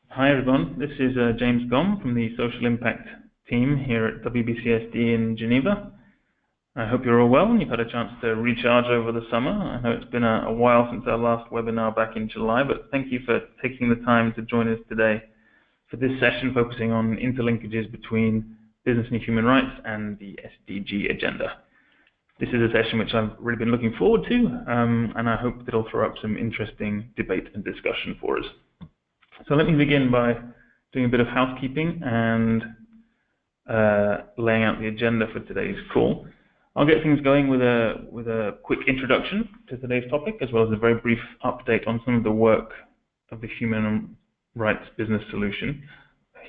Hi everyone, this is James Gom from the Social Impact team here at WBCSD in Geneva. I hope you're all well and you've had a chance to recharge over the summer. I know it's been a while since our last webinar back in July, but thank you for taking the time to join us today for this session focusing on interlinkages between business and human rights and the SDG agenda. This is a session which I've really been looking forward to, and I hope it'll throw up some interesting debate and discussion for us. So let me begin by doing a bit of housekeeping and laying out the agenda for today's call. I'll get things going with a quick introduction to today's topic, as well as a very brief update on some of the work of the Human Rights Business Solution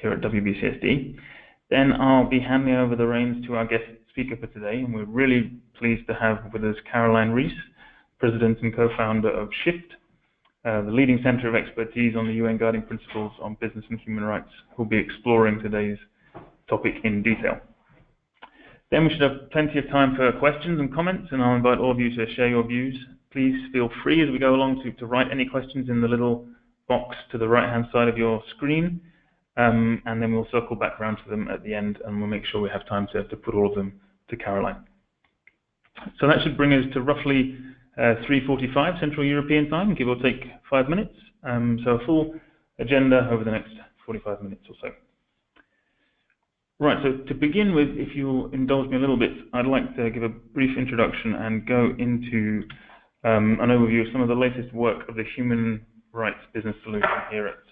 here at WBCSD. Then I'll be handing over the reins to our guest speaker for today, and we're really pleased to have with us Caroline Rees, President and co-founder of SHIFT, the leading center of expertise on the UN Guiding Principles on Business and Human Rights, who will be exploring today's topic in detail. Then we should have plenty of time for questions and comments, and I'll invite all of you to share your views. Please feel free as we go along to write any questions in the little box to the right-hand side of your screen, and then we'll circle back around to them at the end, and we'll make sure we have time to put all of them to Caroline. So that should bring us to roughly 3:45 Central European time, give or take 5 minutes. So a full agenda over the next 45 minutes or so. Right, so to begin with, if you'll indulge me a little bit, I'd like to give a brief introduction and go into an overview of some of the latest work of the Human Rights Business Solution here at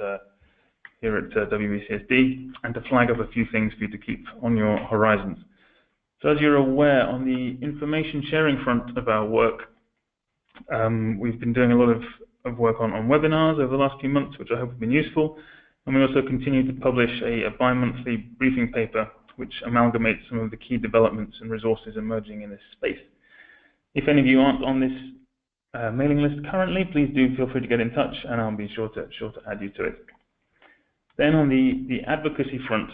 WBCSD, and to flag up a few things for you to keep on your horizons. So as you're aware, on the information sharing front of our work, we've been doing a lot of work on webinars over the last few months, which I hope have been useful. And we also continue to publish a bi-monthly briefing paper, which amalgamates some of the key developments and resources emerging in this space. If any of you aren't on this mailing list currently, please do feel free to get in touch, and I'll be sure to add you to it. Then on the advocacy front,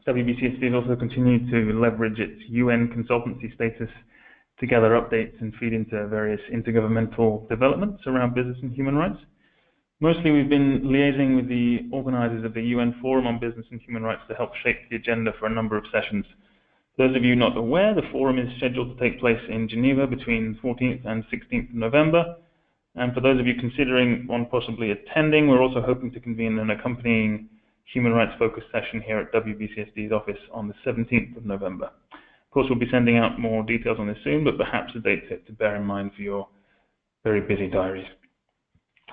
WBCSD has also continued to leverage its UN consultancy status to gather updates and feed into various intergovernmental developments around business and human rights. Mostly we've been liaising with the organizers of the UN Forum on Business and Human Rights to help shape the agenda for a number of sessions. For those of you not aware, the forum is scheduled to take place in Geneva between 14th and 16th of November. And for those of you considering one possibly attending, we're also hoping to convene an accompanying human rights focused session here at WBCSD's office on the 17th of November. Of course, we'll be sending out more details on this soon, but perhaps a date to bear in mind for your very busy diaries.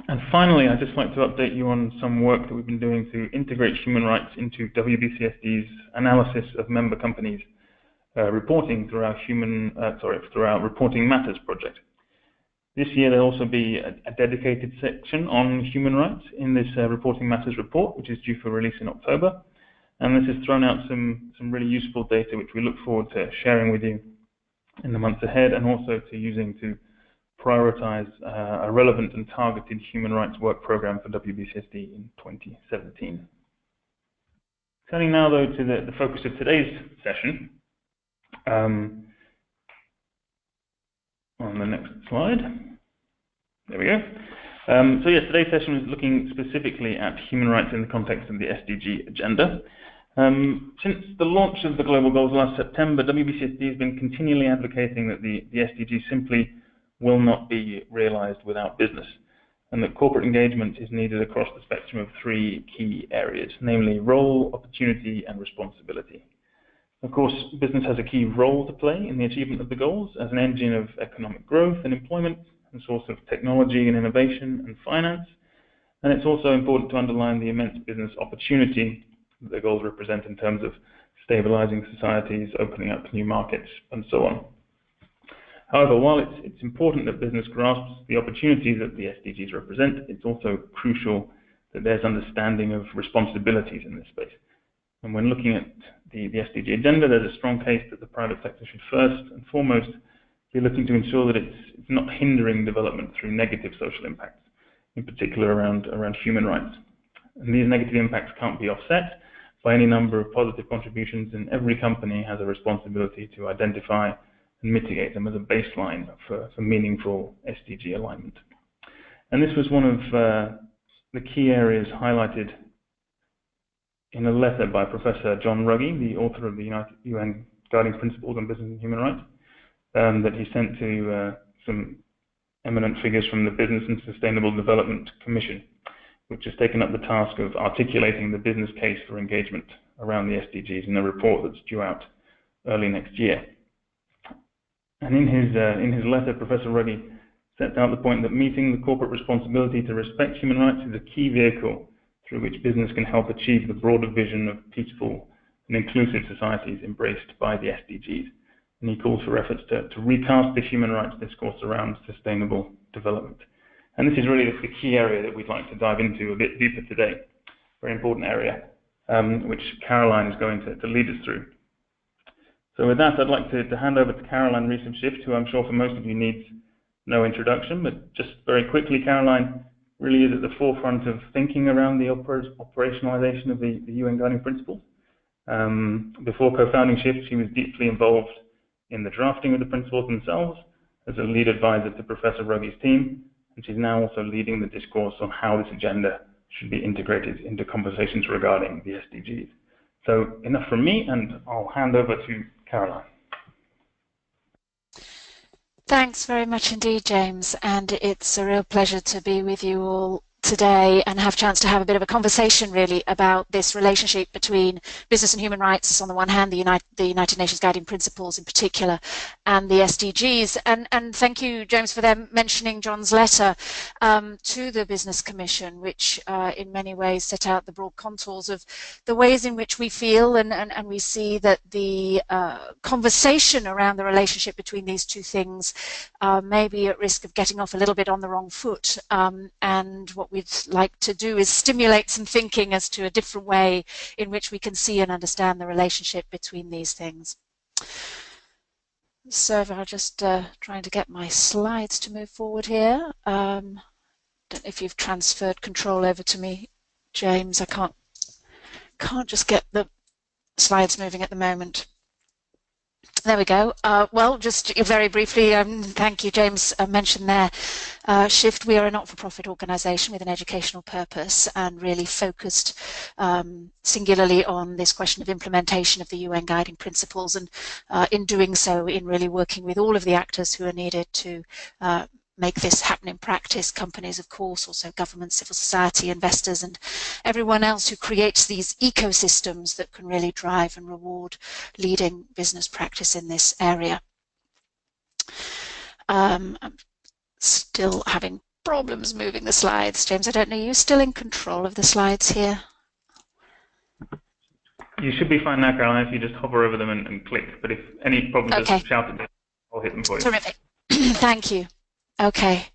And finally, I'd just like to update you on some work that we've been doing to integrate human rights into WBCSD's analysis of member companies reporting through our Reporting Matters project. This year there'll also be a dedicated section on human rights in this Reporting Matters report, which is due for release in October. And this has thrown out some really useful data, which we look forward to sharing with you in the months ahead, and also to using to prioritize a relevant and targeted human rights work program for WBCSD in 2017. Turning now, though, to the focus of today's session. On the next slide. There we go. So yes, today's session is looking specifically at human rights in the context of the SDG agenda. Since the launch of the Global Goals last September, WBCSD has been continually advocating that the SDG simply will not be realized without business, and that corporate engagement is needed across the spectrum of three key areas, namely role, opportunity, and responsibility. Of course, business has a key role to play in the achievement of the goals as an engine of economic growth and employment, and source of technology and innovation and finance. And it's also important to underline the immense business opportunity that the goals represent in terms of stabilizing societies, opening up new markets, and so on. However, while it's important that business grasps the opportunities that the SDGs represent, it's also crucial that there's understanding of responsibilities in this space. And when looking at the SDG agenda, there's a strong case that the private sector should first and foremost be looking to ensure that it's not hindering development through negative social impacts, in particular around human rights. And these negative impacts can't be offset by any number of positive contributions, and every company has a responsibility to identify and mitigate them as a baseline for meaningful SDG alignment. And this was one of the key areas highlighted in a letter by Professor John Ruggie, the author of the UN Guiding Principles on Business and Human Rights, that he sent to some eminent figures from the Business and Sustainable Development Commission, which has taken up the task of articulating the business case for engagement around the SDGs in a report that's due out early next year. And in his letter, Professor Ruggie sets out the point that meeting the corporate responsibility to respect human rights is a key vehicle through which business can help achieve the broader vision of peaceful and inclusive societies embraced by the SDGs. And he calls for efforts to recast the human rights discourse around sustainable development. And this is really the key area that we'd like to dive into a bit deeper today. Very important area, which Caroline is going to lead us through. So with that, I'd like to hand over to Caroline Reesham-Shift, who I'm sure for most of you needs no introduction, but just very quickly, Caroline really is at the forefront of thinking around the operationalization of the UN Guiding Principles. Before co-founding Shift, she was deeply involved in the drafting of the principles themselves as a lead advisor to Professor Ruggie's team, and she's now also leading the discourse on how this agenda should be integrated into conversations regarding the SDGs. So enough from me, and I'll hand over to Caroline. Thanks very much indeed, James, and it's a real pleasure to be with you all today and have a chance to have a bit of a conversation really about this relationship between business and human rights on the one hand, the United Nations Guiding Principles in particular, and the SDGs. And thank you, James, for them mentioning John's letter to the Business Commission, which in many ways set out the broad contours of the ways in which we feel and we see that the conversation around the relationship between these two things may be at risk of getting off a little bit on the wrong foot. And what we'd like to do is stimulate some thinking as to a different way in which we can see and understand the relationship between these things. So if I'm just trying to get my slides to move forward here. Don't know if you've transferred control over to me, James. I can't just get the slides moving at the moment. There we go. Well, just very briefly, thank you, James mentioned there, Shift, we are a not-for-profit organisation with an educational purpose and really focused singularly on this question of implementation of the UN Guiding Principles, and in doing so, in really working with all of the actors who are needed to make this happen in practice, companies, of course, also government, civil society, investors, and everyone else who creates these ecosystems that can really drive and reward leading business practice in this area. I'm still having problems moving the slides. James, I don't know, are you still in control of the slides here? You should be fine now, Caroline, if you just hover over them and click. But if any problems, okay, just shout at me. I'll hit them for you. Terrific. Thank you. Okay.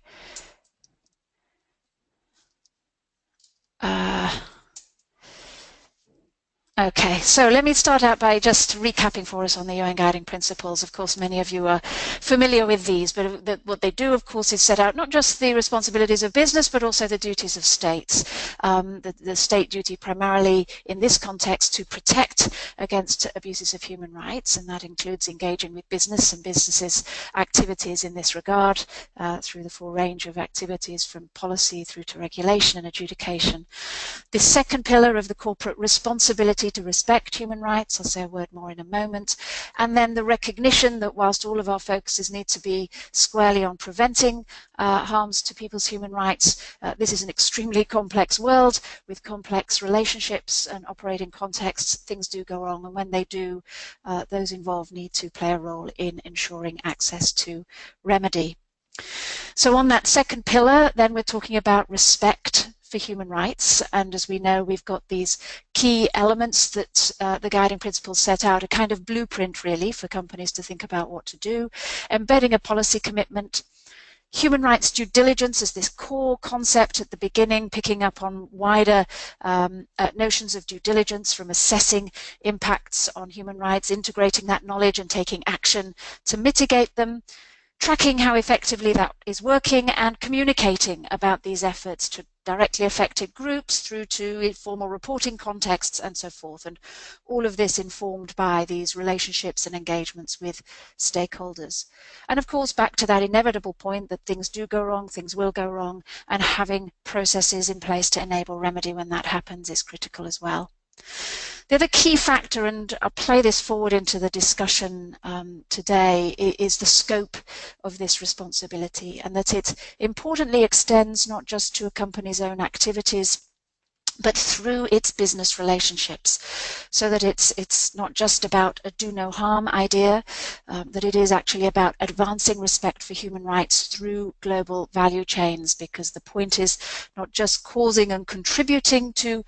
Okay, so let me start out by just recapping for us on the UN Guiding Principles. Of course, many of you are familiar with these, but what they do, of course, is set out not just the responsibilities of business, but also the duties of states. The state duty primarily in this context to protect against abuses of human rights, and that includes engaging with business and businesses' activities in this regard through the full range of activities from policy through to regulation and adjudication. The second pillar of the corporate responsibility to respect human rights, I'll say a word more in a moment, and then the recognition that whilst all of our focuses need to be squarely on preventing harms to people's human rights, this is an extremely complex world with complex relationships and operating contexts. Things do go wrong, and when they do, those involved need to play a role in ensuring access to remedy. So on that second pillar, then we're talking about respect for human rights, and as we know, we've got these key elements that the Guiding Principles set out, a kind of blueprint really for companies to think about what to do, embedding a policy commitment, human rights due diligence as this core concept at the beginning, picking up on wider notions of due diligence from assessing impacts on human rights, integrating that knowledge and taking action to mitigate them, tracking how effectively that is working, and communicating about these efforts to directly affected groups through to informal reporting contexts and so forth. And all of this informed by these relationships and engagements with stakeholders. And of course, back to that inevitable point that things do go wrong, things will go wrong, and having processes in place to enable remedy when that happens is critical as well. The other key factor, and I'll play this forward into the discussion today, is the scope of this responsibility, and that it importantly extends not just to a company's own activities, but through its business relationships, so that it's not just about a do no harm idea, that it is actually about advancing respect for human rights through global value chains, because the point is not just causing and contributing to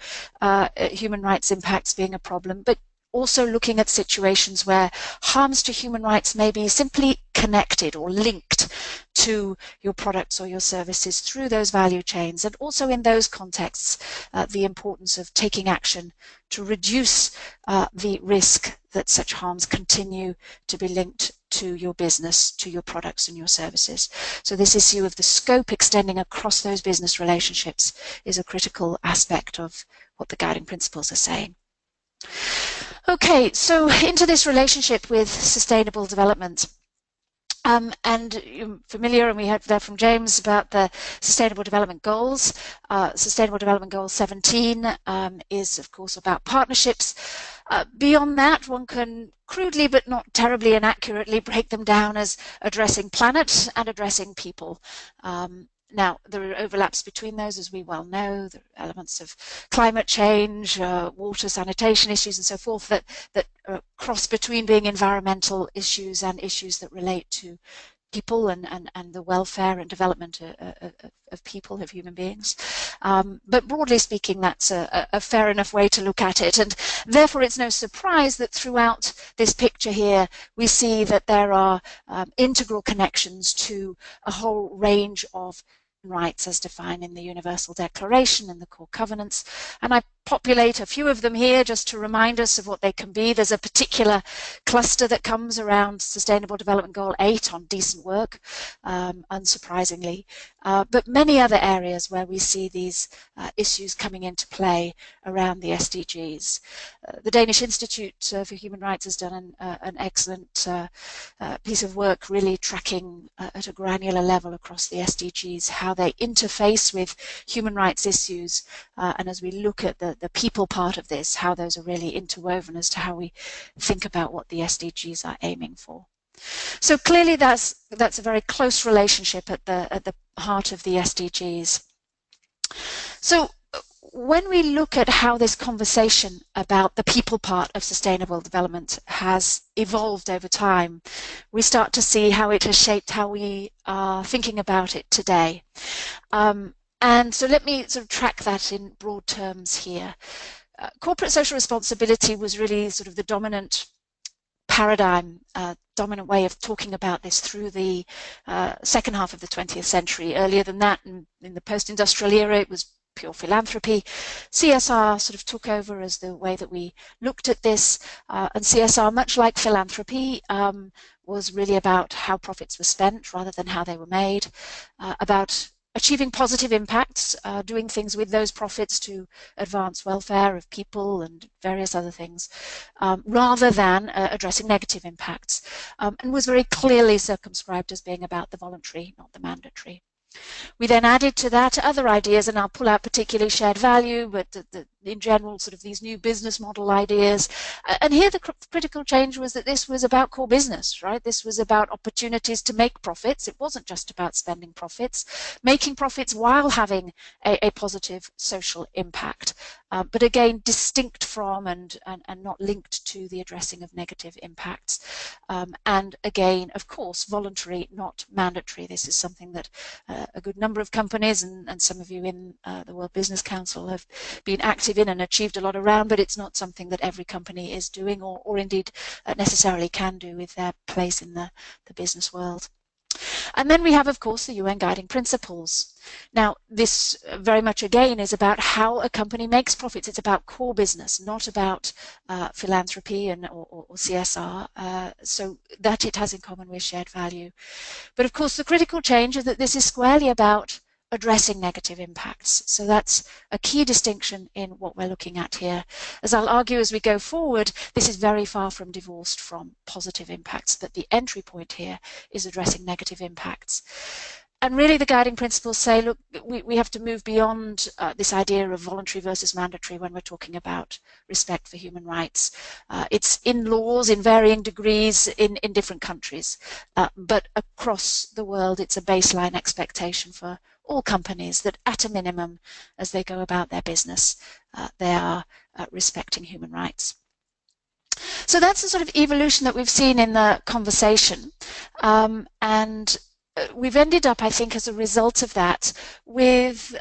human rights impacts being a problem, but also looking at situations where harms to human rights may be simply connected or linked to your products or your services through those value chains, and also in those contexts the importance of taking action to reduce the risk that such harms continue to be linked to your business, to your products and your services. So this issue of the scope extending across those business relationships is a critical aspect of what the guiding principles are saying. Okay, so into this relationship with sustainable development. And you're familiar, and we heard there from James about the Sustainable Development Goals. Sustainable Development Goal 17 is, of course, about partnerships. Beyond that, one can crudely but not terribly inaccurately break them down as addressing planet and addressing people. Now, there are overlaps between those, as we well know. There are elements of climate change, water, sanitation issues, and so forth that cross between being environmental issues and issues that relate to people and the welfare and development of people, of human beings. But broadly speaking, that's a fair enough way to look at it. And therefore, it's no surprise that throughout this picture here, we see that there are integral connections to a whole range of rights as defined in the Universal Declaration and the core covenants. And I populate a few of them here just to remind us of what they can be. There's a particular cluster that comes around Sustainable Development Goal 8 on decent work, unsurprisingly, but many other areas where we see these issues coming into play around the SDGs. The Danish Institute for Human Rights has done an excellent piece of work really tracking at a granular level across the SDGs how they interface with human rights issues, and as we look at the people part of this, how those are really interwoven as to how we think about what the SDGs are aiming for. So clearly that's a very close relationship at the heart of the SDGs. So when we look at how this conversation about the people part of sustainable development has evolved over time, we start to see how it has shaped how we are thinking about it today. And so let me sort of track that in broad terms here. Corporate social responsibility was really sort of the dominant paradigm, dominant way of talking about this through the second half of the 20th century. Earlier than that, in the post-industrial era, it was pure philanthropy. CSR sort of took over as the way that we looked at this, and CSR, much like philanthropy, was really about how profits were spent rather than how they were made, about achieving positive impacts, doing things with those profits to advance welfare of people and various other things, rather than addressing negative impacts, and was very clearly circumscribed as being about the voluntary, not the mandatory. We then added to that other ideas, and I'll pull out particularly shared value, but in general, sort of these new business model ideas. And here the critical change was that this was about core business, right? This was about opportunities to make profits. It wasn't just about spending profits, making profits while having a positive social impact. But again, distinct from and not linked to the addressing of negative impacts. And again, of course, voluntary, not mandatory. This is something that a good number of companies and some of you in the World Business Council have been active in and achieved a lot around, but it's not something that every company is doing or indeed necessarily can do with their place in the business world. And then we have, of course, the UN Guiding Principles. Now, this very much, again, is about how a company makes profits. It's about core business, not about philanthropy or CSR, so that it has in common with shared value. But, of course, the critical change is that this is squarely about addressing negative impacts. So that's a key distinction in what we're looking at here. As I'll argue as we go forward, this is very far from divorced from positive impacts, but the entry point here is addressing negative impacts. And really the guiding principles say, look, we have to move beyond this idea of voluntary versus mandatory when we're talking about respect for human rights. It's in laws in varying degrees in different countries, but across the world it's a baseline expectation for all companies that at a minimum, as they go about their business, they are respecting human rights. So that's the sort of evolution that we've seen in the conversation, and we've ended up, I think, as a result of that, with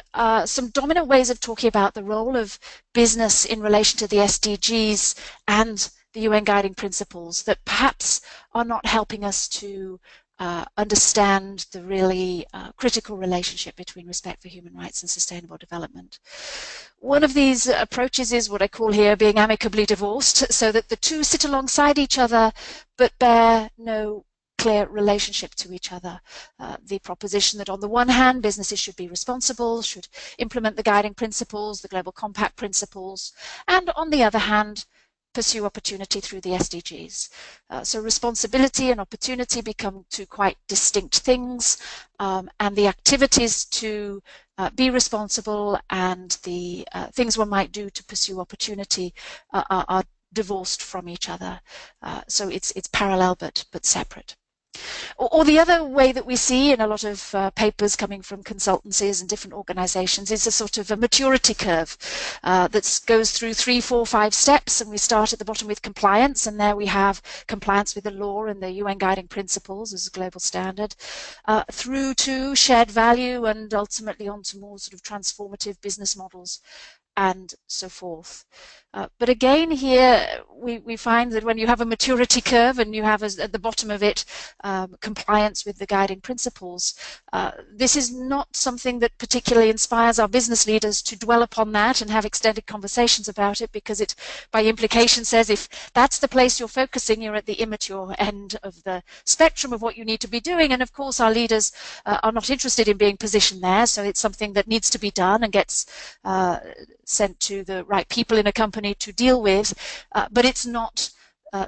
some dominant ways of talking about the role of business in relation to the SDGs and the UN Guiding Principles that perhaps are not helping us to understand the really critical relationship between respect for human rights and sustainable development. One of these approaches is what I call here being amicably divorced, so that the two sit alongside each other but bear no clear relationship to each other. The proposition that on the one hand businesses should be responsible, should implement the guiding principles, the Global Compact principles, and on the other hand pursue opportunity through the SDGs. So responsibility and opportunity become two quite distinct things, and the activities to be responsible and the things one might do to pursue opportunity are divorced from each other. So it's parallel but separate. Or the other way that we see in a lot of papers coming from consultancies and different organizations is a sort of a maturity curve that goes through 3, 4, 5 steps, and we start at the bottom with compliance, and there we have compliance with the law and the UN Guiding Principles as a global standard, through to shared value and ultimately on to more sort of transformative business models and so forth. But again here we find that when you have a maturity curve and you have at the bottom of it compliance with the guiding principles, this is not something that particularly inspires our business leaders to dwell upon that and have extended conversations about it, because it by implication says if that's the place you're focusing, you're at the immature end of the spectrum of what you need to be doing. And of course our leaders are not interested in being positioned there, so it's something that needs to be done and gets sent to the right people in a company to deal with, but it's not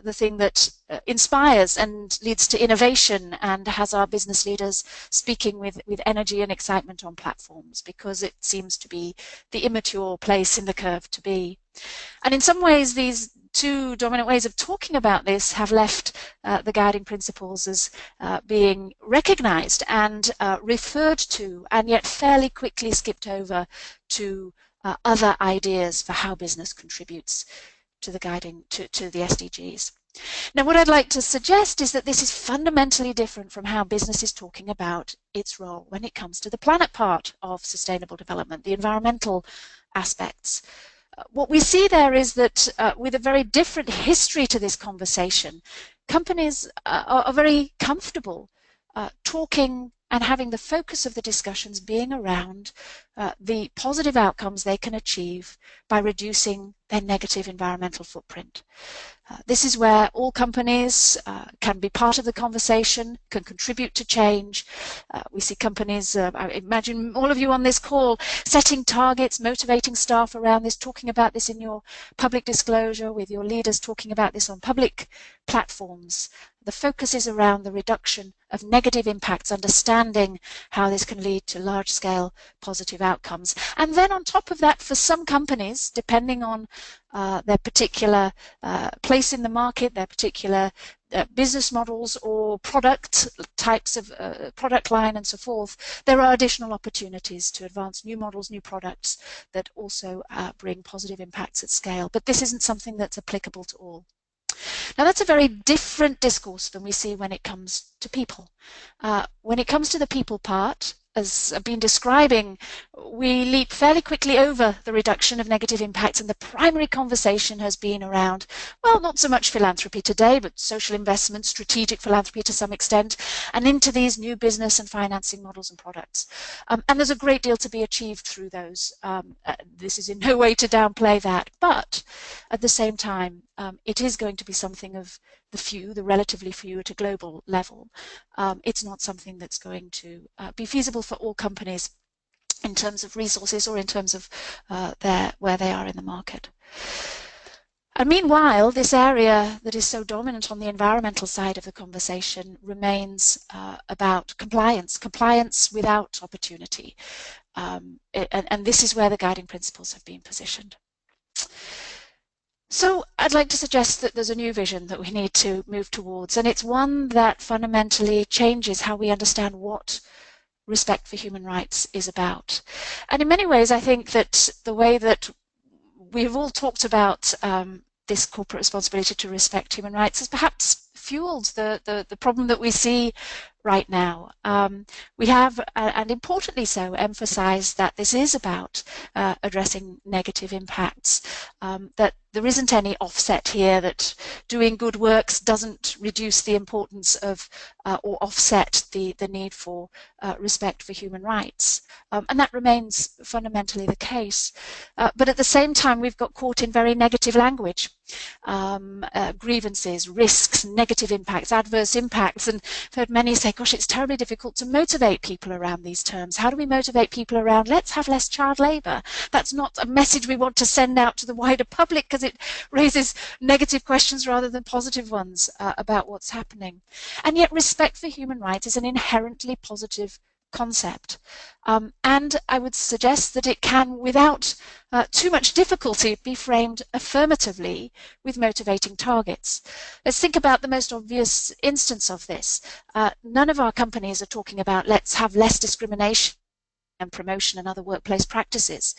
the thing that inspires and leads to innovation and has our business leaders speaking with energy and excitement on platforms, because it seems to be the immature place in the curve to be. And in some ways these two dominant ways of talking about this have left the guiding principles as being recognized and referred to, and yet fairly quickly skipped over to other ideas for how business contributes to the guiding to the SDGs. Now what I'd like to suggest is that this is fundamentally different from how business is talking about its role when it comes to the planet part of sustainable development, the environmental aspects. What we see there is that with a very different history to this conversation, companies are very comfortable talking and having the focus of the discussions being around the positive outcomes they can achieve by reducing their negative environmental footprint. This is where all companies can be part of the conversation, can contribute to change. We see companies, I imagine all of you on this call, setting targets, motivating staff around this, talking about this in your public disclosure, with your leaders talking about this on public platforms. The focus is around the reduction of negative impacts, understanding how this can lead to large-scale positive outcomes. And then on top of that, for some companies, depending on their particular place in the market, their particular business models or product types of product line and so forth, there are additional opportunities to advance new models, new products that also bring positive impacts at scale. But this isn't something that's applicable to all. Now that's a very different discourse than we see when it comes to people. When it comes to the people part, as I've been describing, we leap fairly quickly over the reduction of negative impacts, and the primary conversation has been around, well, not so much philanthropy today, but social investment, strategic philanthropy to some extent, and into these new business and financing models and products. And there's a great deal to be achieved through those. This is in no way to downplay that, but at the same time, it is going to be something of the few, the relatively few at a global level. It's not something that's going to be feasible for all companies in terms of resources or in terms of where they are in the market. And meanwhile, this area that is so dominant on the environmental side of the conversation remains about compliance without opportunity. And this is where the guiding principles have been positioned. So I'd like to suggest that there's a new vision that we need to move towards, and it's one that fundamentally changes how we understand what respect for human rights is about. And in many ways, I think that the way that we've all talked about this corporate responsibility to respect human rights has perhaps fueled the problem that we see right now. We have, and importantly so, emphasized that this is about addressing negative impacts, that there isn't any offset here, that doing good works doesn't reduce the importance of or offset the need for respect for human rights. And that remains fundamentally the case. But at the same time, we've got caught in very negative language. Grievances, risks, negative impacts, adverse impacts, and I've heard many say, gosh, it's terribly difficult to motivate people around these terms. How do we motivate people around, let's have less child labour? That's not a message we want to send out to the wider public because it raises negative questions rather than positive ones about what's happening. And yet respect for human rights is an inherently positive concept. And I would suggest that it can, without too much difficulty, be framed affirmatively with motivating targets. Let's think about the most obvious instance of this. None of our companies are talking about let's have less discrimination and promotion and other workplace practices.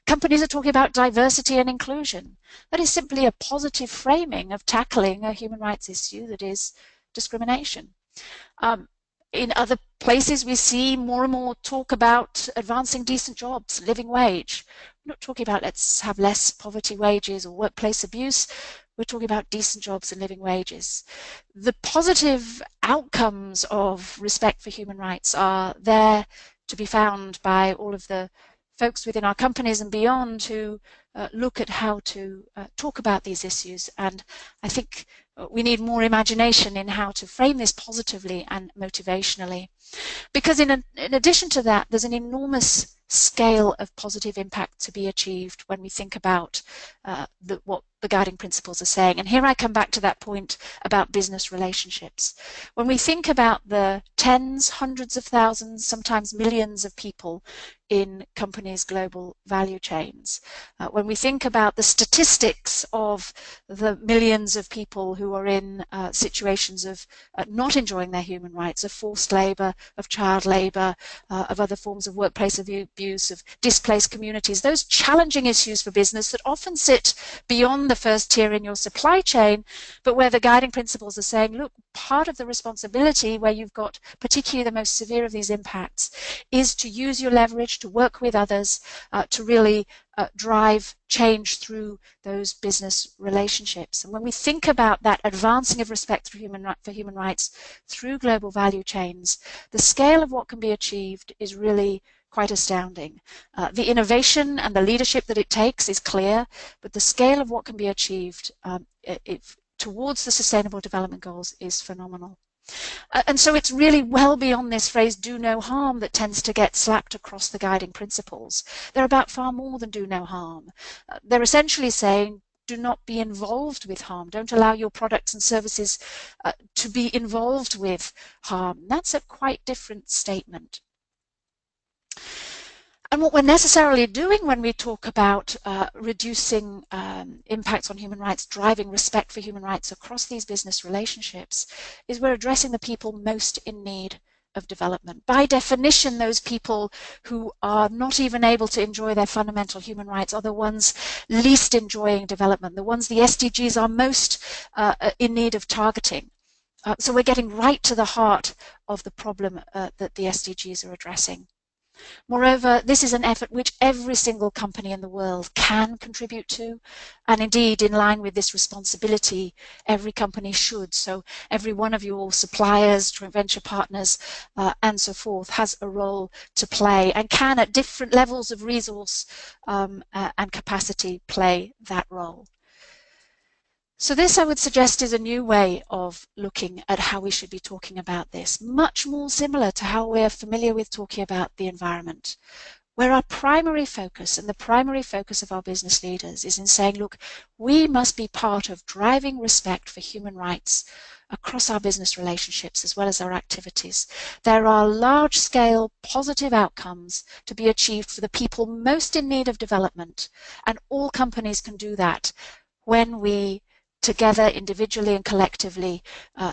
Companies are talking about diversity and inclusion. That is simply a positive framing of tackling a human rights issue that is discrimination. In other places, we see more and more talk about advancing decent jobs, living wage. We're not talking about let's have less poverty wages or workplace abuse. We're talking about decent jobs and living wages. The positive outcomes of respect for human rights are there to be found by all of the folks within our companies and beyond who look at how to talk about these issues. And I think we need more imagination in how to frame this positively and motivationally. Because in addition to that, there's an enormous scale of positive impact to be achieved when we think about what the guiding principles are saying. And here I come back to that point about business relationships. When we think about the tens, hundreds of thousands, sometimes millions of people in companies' global value chains, when we think about the statistics of the millions of people who are in situations of not enjoying their human rights, of forced labour, of child labour, of other forms of workplace abuse, of displaced communities, those challenging issues for business that often sit beyond the first tier in your supply chain, but where the guiding principles are saying, look, part of the responsibility where you've got particularly the most severe of these impacts is to use your leverage, to work with others, to really drive change through those business relationships. And when we think about that advancing of respect for human rights through global value chains, the scale of what can be achieved is really quite astounding. The innovation and the leadership that it takes is clear, but the scale of what can be achieved towards the Sustainable Development Goals is phenomenal. And so it's really well beyond this phrase, do no harm, that tends to get slapped across the guiding principles. They're about far more than do no harm. They're essentially saying, do not be involved with harm. Don't allow your products and services to be involved with harm. That's a quite different statement. And what we're necessarily doing when we talk about reducing impacts on human rights, driving respect for human rights across these business relationships, is we're addressing the people most in need of development. By definition, those people who are not even able to enjoy their fundamental human rights are the ones least enjoying development, the ones the SDGs are most in need of targeting. So we're getting right to the heart of the problem that the SDGs are addressing. Moreover, this is an effort which every single company in the world can contribute to, and indeed, in line with this responsibility, every company should. So every one of you, all suppliers, joint venture partners, and so forth, has a role to play and can, at different levels of resource and capacity, play that role. So this, I would suggest, is a new way of looking at how we should be talking about this, much more similar to how we're familiar with talking about the environment. where our primary focus and the primary focus of our business leaders is in saying, look, we must be part of driving respect for human rights across our business relationships as well as our activities. There are large-scale positive outcomes to be achieved for the people most in need of development, and all companies can do that when we together, individually and collectively,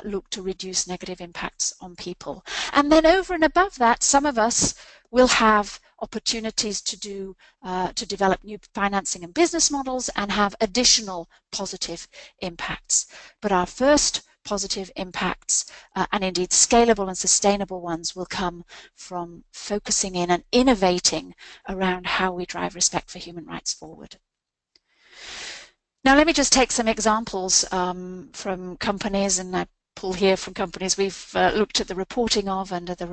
look to reduce negative impacts on people. And then over and above that, some of us will have opportunities to develop new financing and business models and have additional positive impacts. But our first positive impacts, and indeed scalable and sustainable ones, will come from focusing in and innovating around how we drive respect for human rights forward. Now, let me just take some examples from companies, and I pull here from companies we've looked at the reporting of under the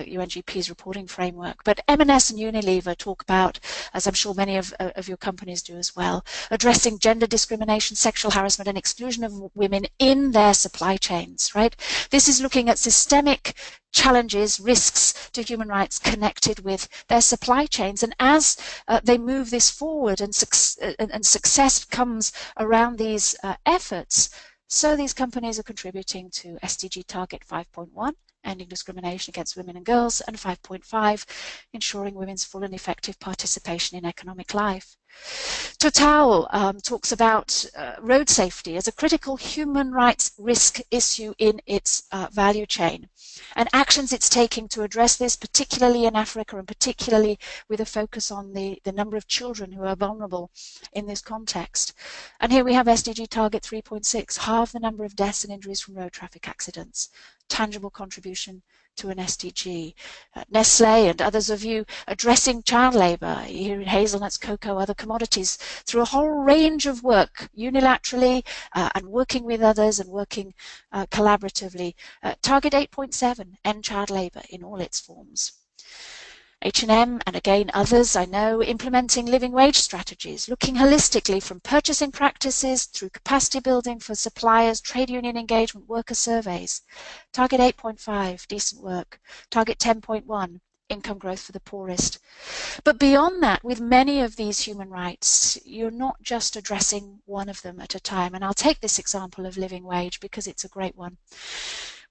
UNGP's reporting framework. But M&S and Unilever talk about, as I'm sure many of your companies do as well, addressing gender discrimination, sexual harassment and exclusion of women in their supply chains, right? This is looking at systemic challenges, risks to human rights connected with their supply chains. And as they move this forward and success comes around these efforts, so these companies are contributing to SDG Target 5.1, ending discrimination against women and girls, and 5.5, ensuring women's full and effective participation in economic life. Total talks about road safety as a critical human rights risk issue in its value chain, and actions it's taking to address this, particularly in Africa and particularly with a focus on the number of children who are vulnerable in this context. And here we have SDG Target 3.6, halve the number of deaths and injuries from road traffic accidents. Tangible contribution to an SDG. Nestle and others of you addressing child labour here in hazelnuts, cocoa, other commodities through a whole range of work, unilaterally and working with others and working collaboratively. Target 8.7, end child labour in all its forms. H&M and again others, I know, implementing living wage strategies, looking holistically from purchasing practices through capacity building for suppliers, trade union engagement, worker surveys. Target 8.5, decent work. Target 10.1, income growth for the poorest. But beyond that, with many of these human rights, you're not just addressing one of them at a time. And I'll take this example of living wage because it's a great one.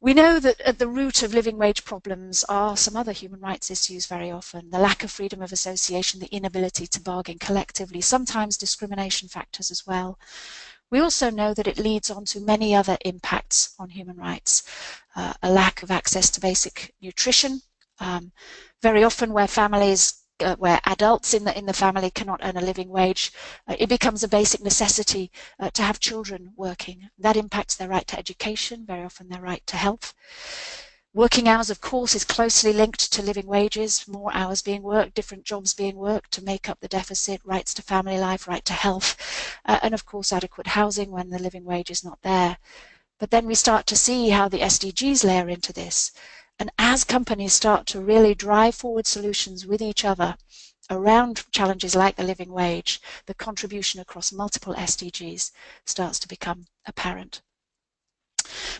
We know that at the root of living wage problems are some other human rights issues very often. The lack of freedom of association, the inability to bargain collectively, sometimes discrimination factors as well. We also know that it leads on to many other impacts on human rights. A lack of access to basic nutrition, very often where families where adults in the family cannot earn a living wage, it becomes a basic necessity to have children working. That impacts their right to education, very often their right to health. Working hours, of course, is closely linked to living wages, more hours being worked, different jobs being worked to make up the deficit, rights to family life, right to health, and of course adequate housing when the living wage is not there. But then we start to see how the SDGs layer into this. And as companies start to really drive forward solutions with each other around challenges like the living wage, the contribution across multiple SDGs starts to become apparent.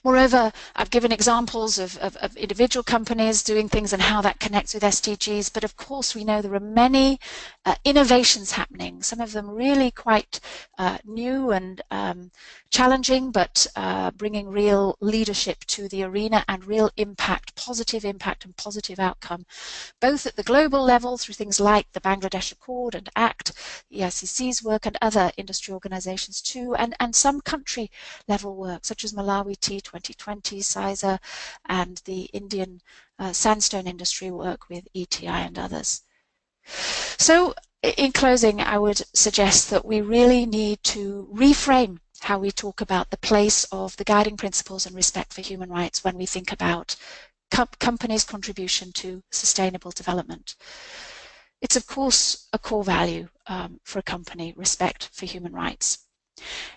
Moreover, I've given examples of individual companies doing things and how that connects with SDGs, but of course we know there are many innovations happening, some of them really quite new and challenging, but bringing real leadership to the arena and real impact, positive impact and positive outcome, both at the global level through things like the Bangladesh Accord and ACT, the ICC's work and other industry organizations too, and some country level work such as Malawi Tea 2020, CISA, and the Indian sandstone industry work with ETI and others. So in closing, I would suggest that we really need to reframe how we talk about the place of the guiding principles and respect for human rights when we think about companies' contribution to sustainable development. It's of course a core value for a company, respect for human rights.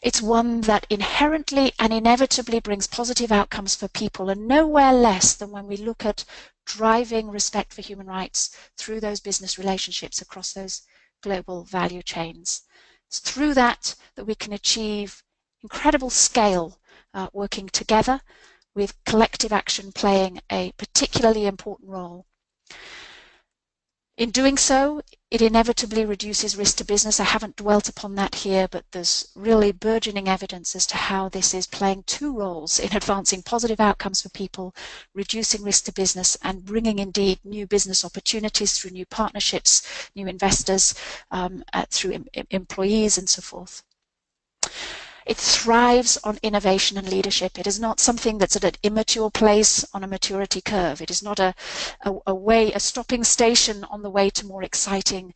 It's one that inherently and inevitably brings positive outcomes for people, and nowhere less than when we look at driving respect for human rights through those business relationships across those global value chains. It's through that we can achieve incredible scale, working together with collective action playing a particularly important role. In doing so, it inevitably reduces risk to business. I haven't dwelt upon that here, but there's really burgeoning evidence as to how this is playing two roles in advancing positive outcomes for people, reducing risk to business, and bringing indeed new business opportunities through new partnerships, new investors, through employees and so forth. It thrives on innovation and leadership. It is not something that's at an immature place on a maturity curve. It is not a stopping station on the way to more exciting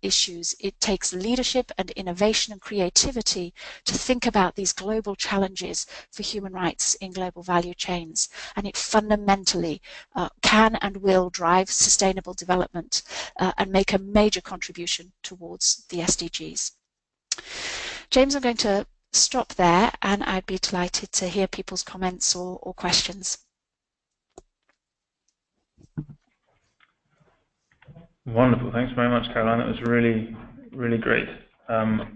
issues. It takes leadership and innovation and creativity to think about these global challenges for human rights in global value chains. And it fundamentally can and will drive sustainable development and make a major contribution towards the SDGs. James, I'm going to stop there, and I'd be delighted to hear people's comments or questions. Wonderful. Thanks very much, Caroline. That was really, really great. So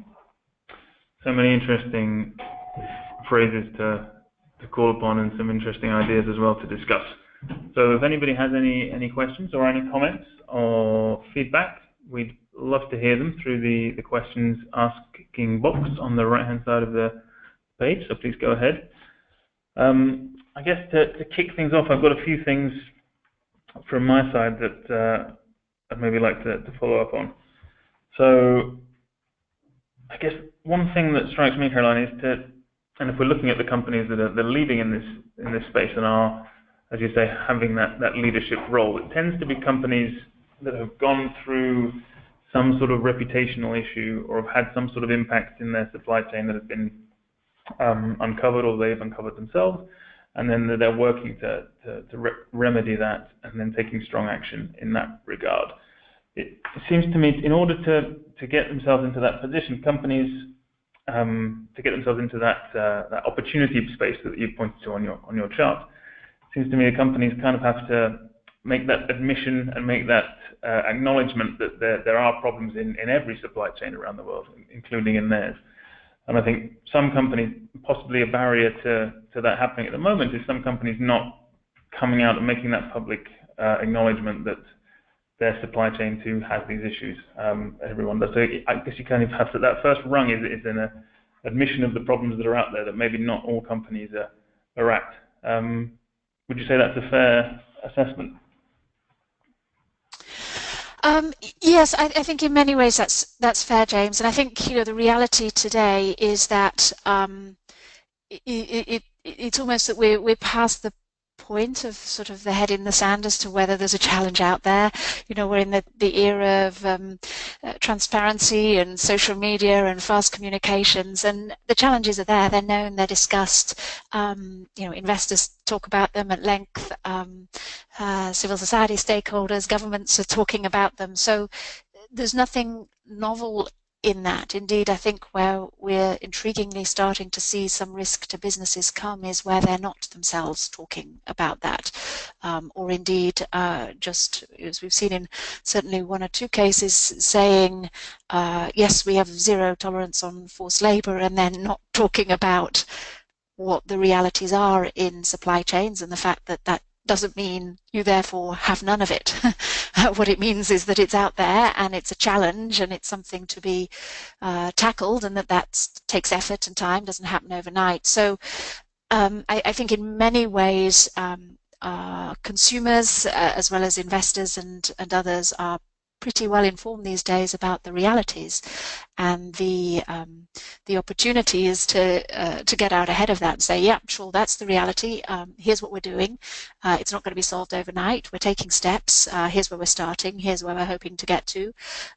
many interesting phrases to call upon and some interesting ideas as well to discuss. So if anybody has any questions or any comments or feedback, we'd love to hear them through the questions asking box on the right hand side of the page, so please go ahead. I guess to kick things off, I've got a few things from my side that I'd maybe like to follow up on. So I guess one thing that strikes me, Caroline, is and if we're looking at the companies that are leading in this space and are, as you say, having that leadership role, it tends to be companies that have gone through some sort of reputational issue or have had some sort of impact in their supply chain that has been uncovered or they've uncovered themselves, and then they're working to remedy that and then taking strong action in that regard. It seems to me, in order to get themselves into that position, companies to get themselves into that opportunity space that you pointed to on your chart, it seems to me the companies kind of have to make that admission and make that acknowledgement that there are problems in every supply chain around the world, including in theirs. And I think some companies, possibly a barrier to that happening at the moment, is some companies not coming out and making that public acknowledgement that their supply chain too has these issues. Everyone does. So I guess you kind of have to, that first rung is an admission of the problems that are out there that maybe not all companies are at. Would you say that's a fair assessment? Yes, I think in many ways that's fair, James. And I think the reality today is that it's almost that we're past the point of sort of the head in the sand as to whether there's a challenge out there. We're in the era of transparency and social media and fast communications, and the challenges are there. They're known, they're discussed. Investors talk about them at length. Civil society stakeholders, governments are talking about them. So there's nothing novel in that. Indeed, I think where we're intriguingly starting to see some risk to businesses come is where they're not themselves talking about that, or indeed just as we've seen in certainly one or two cases saying yes, we have zero tolerance on forced labor, and then not talking about what the realities are in supply chains and the fact that doesn't mean you therefore have none of it. What it means is that it's out there and it's a challenge and it's something to be tackled, and that takes effort and time, doesn't happen overnight. So I think in many ways consumers as well as investors and others are pretty well informed these days about the realities, and the opportunity is to get out ahead of that and say, yeah, sure, that's the reality. Here's what we're doing. It's not going to be solved overnight. We're taking steps. Here's where we're starting. Here's where we're hoping to get to.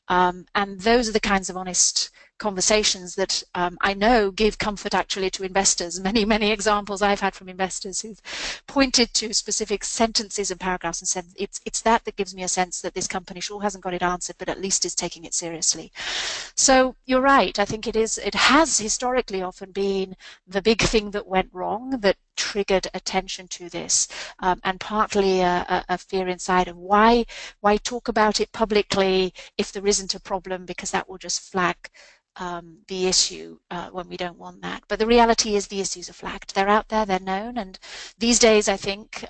And those are the kinds of honest conversations that I know give comfort actually to investors. Many examples I've had from investors who've pointed to specific sentences and paragraphs and said it's that gives me a sense that this company sure hasn't got it answered, but at least is taking it seriously. So you're right. I think it has historically often been the big thing that went wrong that triggered attention to this, and partly a fear inside of why talk about it publicly if there isn't a problem, because that will just flag the issue when we don't want that. But the reality is the issues are flagged. They're out there, they're known, and these days I think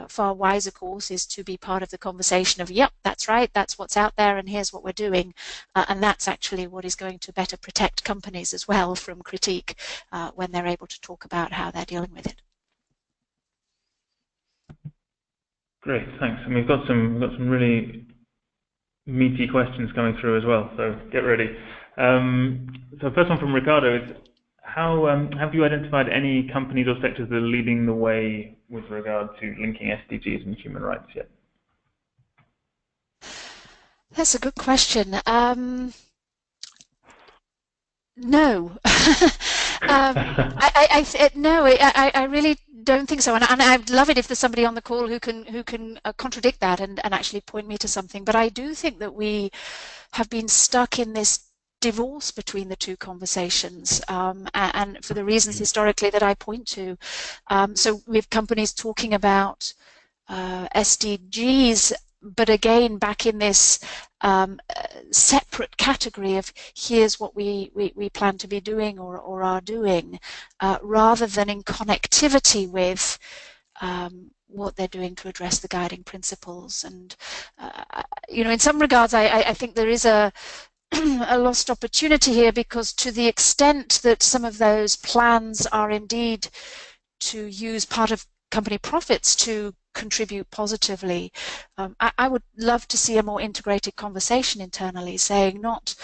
far wiser course is to be part of the conversation of, yep, that's right, that's what's out there, and here's what we're doing. And that's actually what is going to better protect companies as well from critique when they're able to talk about how they're dealing with it. Great, thanks. And we've got some really meaty questions coming through as well, so get ready. So first one from Ricardo is, how have you identified any companies or sectors that are leading the way with regard to linking SDGs and human rights yet? That's a good question. No. I really don't think so, and I'd love it if there's somebody on the call who can contradict that and actually point me to something. But I do think that we have been stuck in this divorce between the two conversations, and for the reasons historically that I point to. So we have companies talking about SDGs, but again back in this separate category of here's what we plan to be doing or are doing, rather than in connectivity with what they're doing to address the guiding principles. And in some regards I think there is a lost opportunity here, because to the extent that some of those plans are indeed to use part of company profits to contribute positively, I would love to see a more integrated conversation internally, saying not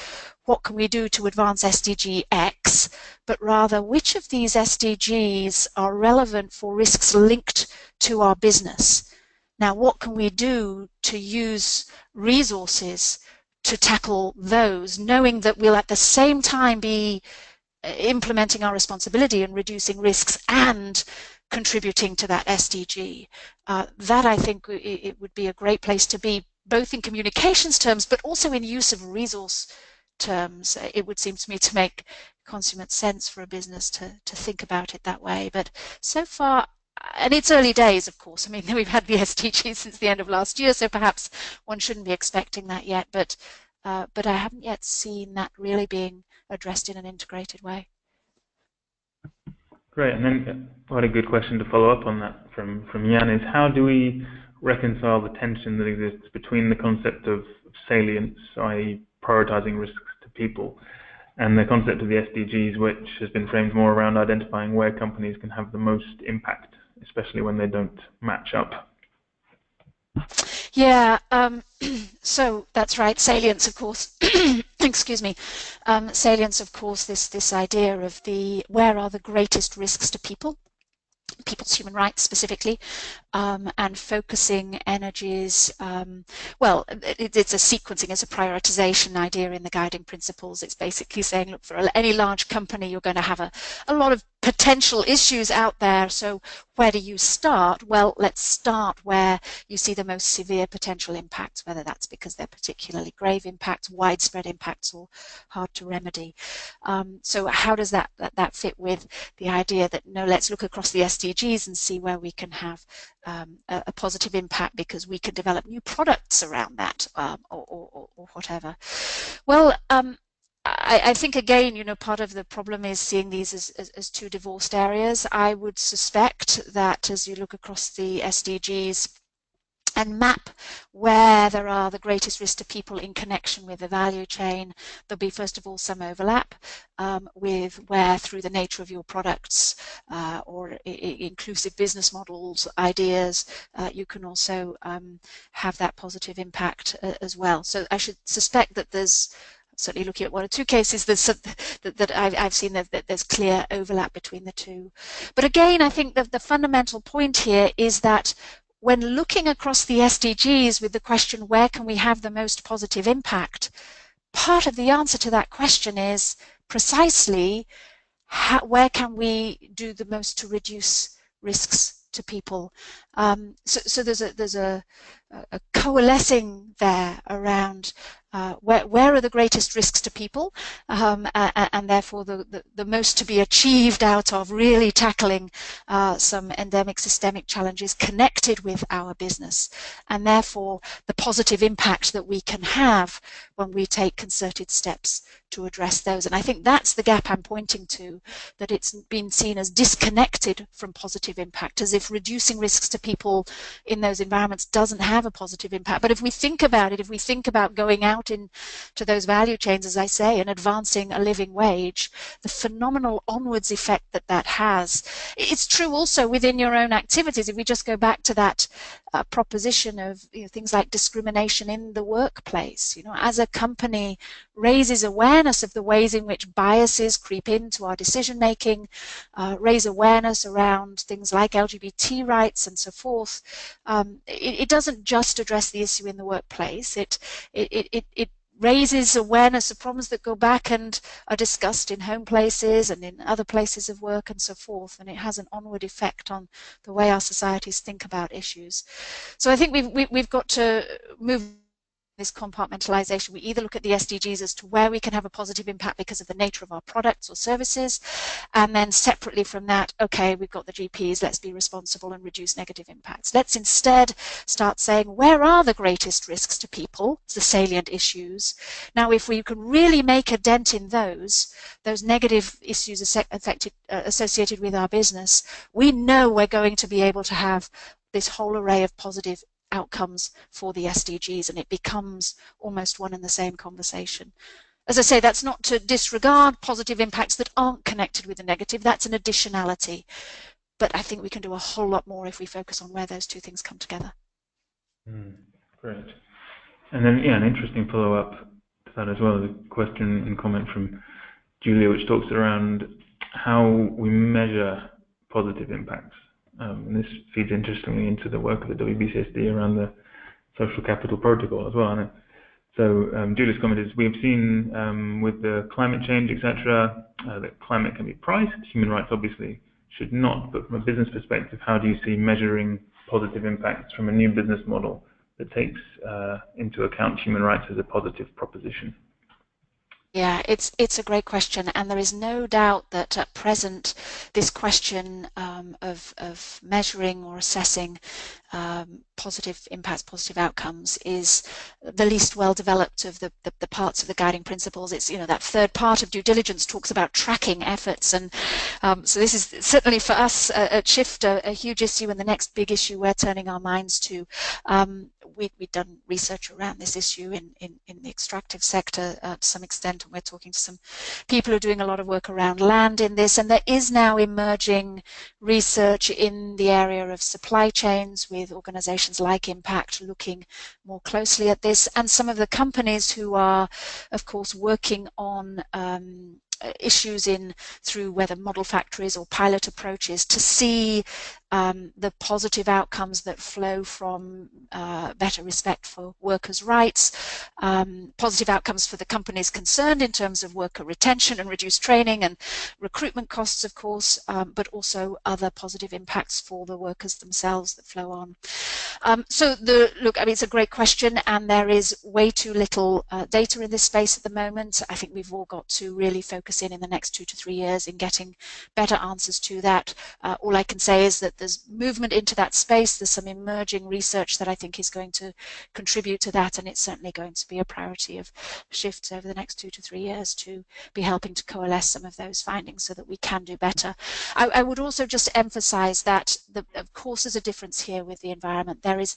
what can we do to advance SDG X, but rather which of these SDGs are relevant for risks linked to our business. Now, what can we do to use resources to tackle those, knowing that we'll at the same time be implementing our responsibility and reducing risks and contributing to that SDG. That, I think, it would be a great place to be, both in communications terms but also in use of resource terms. It would seem to me to make consummate sense for a business to think about it that way. But so far, and it's early days, of course. I mean, we've had the SDGs since the end of last year, so perhaps one shouldn't be expecting that yet. But I haven't yet seen that really being addressed in an integrated way. Great, and then quite a good question to follow up on that from Jan is, how do we reconcile the tension that exists between the concept of salience, i.e. prioritizing risks to people, and the concept of the SDGs, which has been framed more around identifying where companies can have the most impact, especially when they don't match up? Yeah, so that's right. Salience, of course. Excuse me. Salience, of course, this idea of where are the greatest risks to people's human rights specifically, and focusing energies. Well, it's a sequencing, it's a prioritization idea in the guiding principles. It's basically saying, look, for any large company, you're going to have a lot of potential issues out there. So where do you start? Well, let's start where you see the most severe potential impacts, whether that's because they're particularly grave impacts, widespread impacts, or hard to remedy. So how does that fit with the idea that, no, let's look across the SDGs and see where we can have a positive impact because we can develop new products around that, or whatever. Well, I think, again, part of the problem is seeing these as two divorced areas. I would suspect that as you look across the SDGs and map where there are the greatest risks to people in connection with the value chain, there'll be, first of all, some overlap with where, through the nature of your products or inclusive business models, ideas, you can also have that positive impact as well. So I should suspect that there's, certainly looking at one or two cases that I've seen that there's clear overlap between the two. But again, I think that the fundamental point here is that when looking across the SDGs with the question, where can we have the most positive impact, part of the answer to that question is precisely where can we do the most to reduce risks to people. So there's a coalescing there around where are the greatest risks to people, and therefore the most to be achieved out of really tackling some endemic systemic challenges connected with our business, and therefore the positive impact that we can have when we take concerted steps to address those. And I think that's the gap I'm pointing to, that it's been seen as disconnected from positive impact, as if reducing risks to people in those environments doesn't have a positive impact. But if we think about it, if we think about going out into those value chains, as I say, and advancing a living wage, the phenomenal onwards effect that that has. It's true also within your own activities. If we just go back to that proposition of things like discrimination in the workplace, as a company raises awareness of the ways in which biases creep into our decision making, raise awareness around things like LGBT rights and so forth, it doesn't just address the issue in the workplace. It raises awareness of problems that go back and are discussed in home places and in other places of work and so forth, and it has an onward effect on the way our societies think about issues. So I think we've got to move this compartmentalization. We either look at the SDGs as to where we can have a positive impact because of the nature of our products or services, and then separately from that, okay, we've got the GPs, let's be responsible and reduce negative impacts. Let's instead start saying, where are the greatest risks to people, the salient issues? Now, if we can really make a dent in those negative issues associated with our business, we know we're going to be able to have this whole array of positive outcomes for the SDGs, and it becomes almost one and the same conversation. As I say, that's not to disregard positive impacts that aren't connected with the negative. That's an additionality. But I think we can do a whole lot more if we focus on where those two things come together. Great. And then, an interesting follow-up to that as well, the question and comment from Julia, which talks around how we measure positive impacts. And this feeds interestingly into the work of the WBCSD around the social capital protocol as well. So Julia's comment is, we have seen with the climate change, etc., that climate can be priced. Human rights obviously should not, but from a business perspective, how do you see measuring positive impacts from a new business model that takes into account human rights as a positive proposition? Yeah, it's a great question, and there is no doubt that at present this question of measuring or assessing positive impacts, positive outcomes is the least well developed of the parts of the guiding principles. It's, that third part of due diligence talks about tracking efforts, and so this is certainly for us at Shift a huge issue, and the next big issue we're turning our minds to. We've done research around this issue in the extractive sector to some extent, and we're talking to some people who are doing a lot of work around land in this, and there is now emerging research in the area of supply chains with organizations like Impact looking more closely at this, and some of the companies who are, of course, working on issues through whether model factories or pilot approaches to see the positive outcomes that flow from better respect for workers' rights, positive outcomes for the companies concerned in terms of worker retention and reduced training and recruitment costs, of course, but also other positive impacts for the workers themselves that flow on. So it's a great question, and there is way too little data in this space at the moment. I think we've all got to really focus in the next 2 to 3 years in getting better answers to that. All I can say is that there's movement into that space. There's some emerging research that I think is going to contribute to that, and it's certainly going to be a priority of Shifts over the next 2 to 3 years to be helping to coalesce some of those findings so that we can do better. I would also just emphasize that, of course, there's a difference here with the environment. There is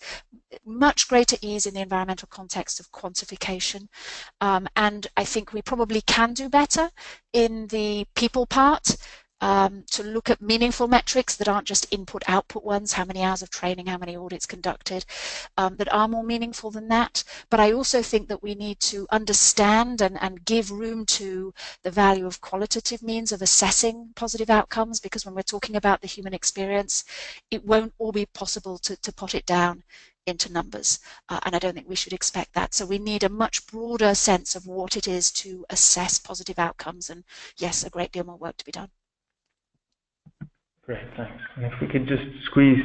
much greater ease in the environmental context of quantification, and I think we probably can do better in the people part, to look at meaningful metrics that aren't just input-output ones, how many hours of training, how many audits conducted, that are more meaningful than that. But I also think that we need to understand and give room to the value of qualitative means of assessing positive outcomes, because when we're talking about the human experience, it won't all be possible to pot it down into numbers, and I don't think we should expect that. So we need a much broader sense of what it is to assess positive outcomes, and yes, a great deal more work to be done. Great, thanks. And if we could just squeeze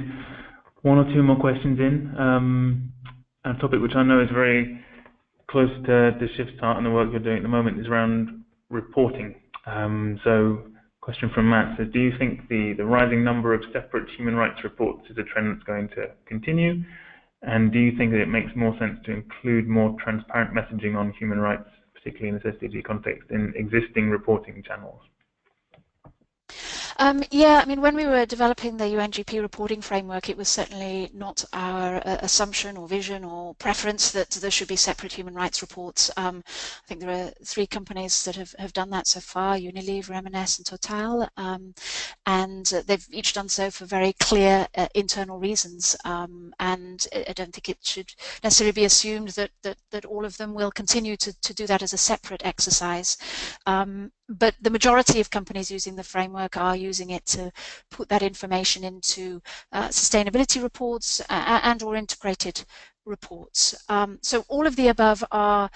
1 or 2 more questions in. a topic which I know is very close to Shiv's heart and the work you're doing at the moment is around reporting. So, question from Matt says, do you think the rising number of separate human rights reports is a trend that's going to continue? And do you think that it makes more sense to include more transparent messaging on human rights, particularly in this SDG context, in existing reporting channels? Yeah, I mean, when we were developing the UNGP reporting framework, it was certainly not our assumption or vision or preference that there should be separate human rights reports. I think there are 3 companies that have done that so far, Unilever, M&S and Total, and they've each done so for very clear internal reasons, and I don't think it should necessarily be assumed that all of them will continue to do that as a separate exercise. But the majority of companies using the framework are using it to put that information into sustainability reports and or integrated reports. So all of the above are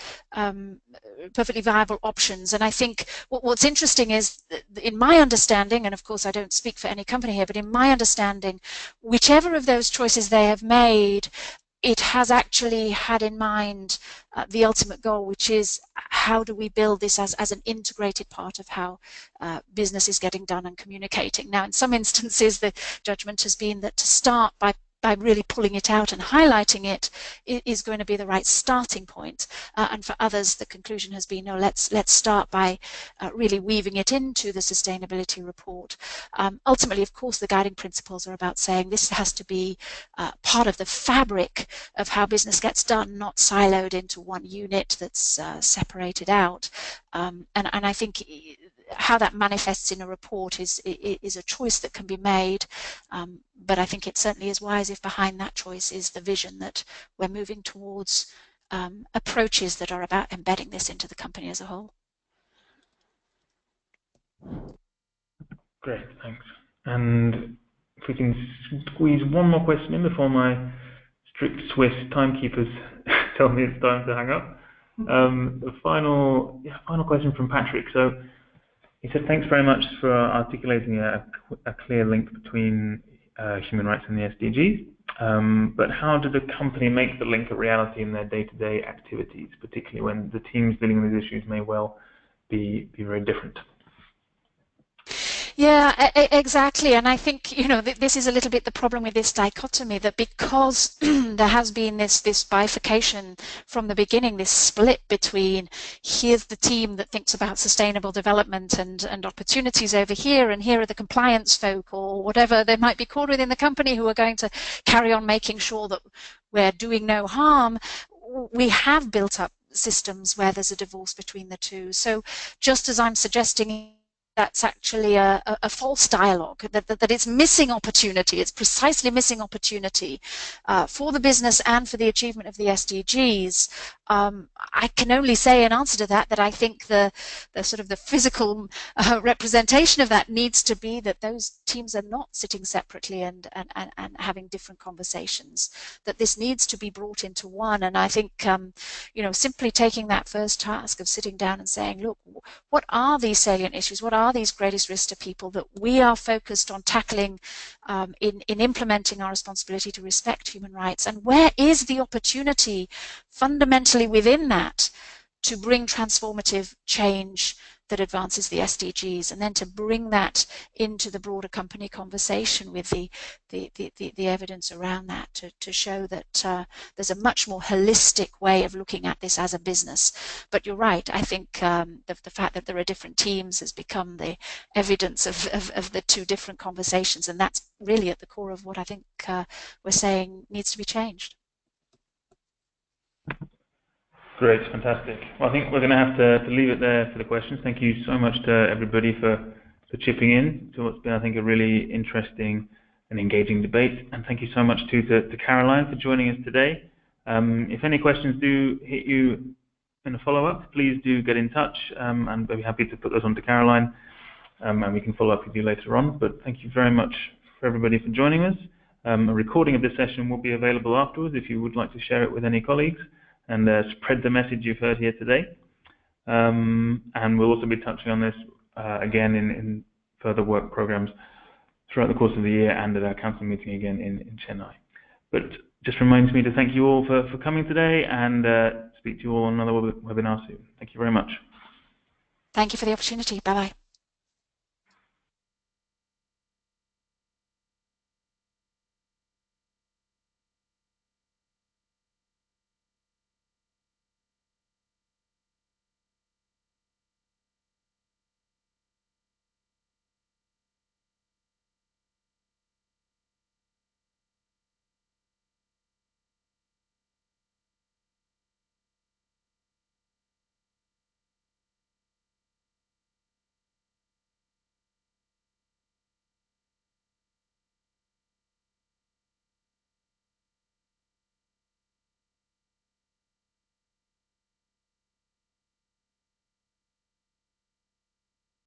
perfectly viable options. And I think what's interesting is, in my understanding, and of course I don't speak for any company here, but in my understanding, whichever of those choices they have made, it has actually had in mind the ultimate goal, which is how do we build this as an integrated part of how business is getting done and communicating. Now, in some instances, the judgment has been that to start by really pulling it out and highlighting it is going to be the right starting point. And for others, the conclusion has been, no, let's start by really weaving it into the sustainability report. Ultimately, of course, the guiding principles are about saying this has to be part of the fabric of how business gets done, not siloed into one unit that's separated out. And I think how that manifests in a report is a choice that can be made, but I think it certainly is wise if behind that choice is the vision that we're moving towards approaches that are about embedding this into the company as a whole. Great, thanks. And if we can squeeze one more question in before my strict Swiss timekeepers tell me it's time to hang up. The final question from Patrick. So he said, thanks very much for articulating a clear link between human rights and the SDGs. But how did the company make the link a reality in their day-to-day activities, particularly when the teams dealing with these issues may well be very different? Yeah, exactly. And I think, this is a little bit the problem with this dichotomy, that because there has been this bifurcation from the beginning, this split between here's the team that thinks about sustainable development and opportunities over here, and here are the compliance folk or whatever they might be called within the company who are going to carry on making sure that we're doing no harm. We have built up systems where there's a divorce between the two. So just as I'm suggesting, that's actually a false dialogue, that it's missing opportunity. It's precisely missing opportunity for the business and for the achievement of the SDGs. I can only say in answer to that I think the sort of the physical representation of that needs to be that those teams are not sitting separately and having different conversations, that this needs to be brought into one. And I think simply taking that first task of sitting down and saying, look, what are these salient issues? What are these greatest risks to people that we are focused on tackling in implementing our responsibility to respect human rights? And where is the opportunity fundamentally within that to bring transformative change that advances the SDGs, and then to bring that into the broader company conversation with the evidence around that to show that there's a much more holistic way of looking at this as a business. But you're right, I think the fact that there are different teams has become the evidence of the two different conversations, and that's really at the core of what I think we're saying needs to be changed. Great, fantastic. Well, I think we're going to have to leave it there for the questions. Thank you so much to everybody for chipping in to what's been, I think, a really interesting and engaging debate. And thank you so much too to Caroline for joining us today. If any questions do hit you in a follow-up, please do get in touch, and I'll be happy to put those on to Caroline, and we can follow up with you later on. But thank you very much for everybody for joining us. A recording of this session will be available afterwards if you would like to share it with any colleagues and spread the message you've heard here today. And we'll also be touching on this again in further work programs throughout the course of the year and at our council meeting again in Chennai. But just reminds me to thank you all for coming today, and speak to you all on another webinar soon. Thank you very much. Thank you for the opportunity. Bye-bye.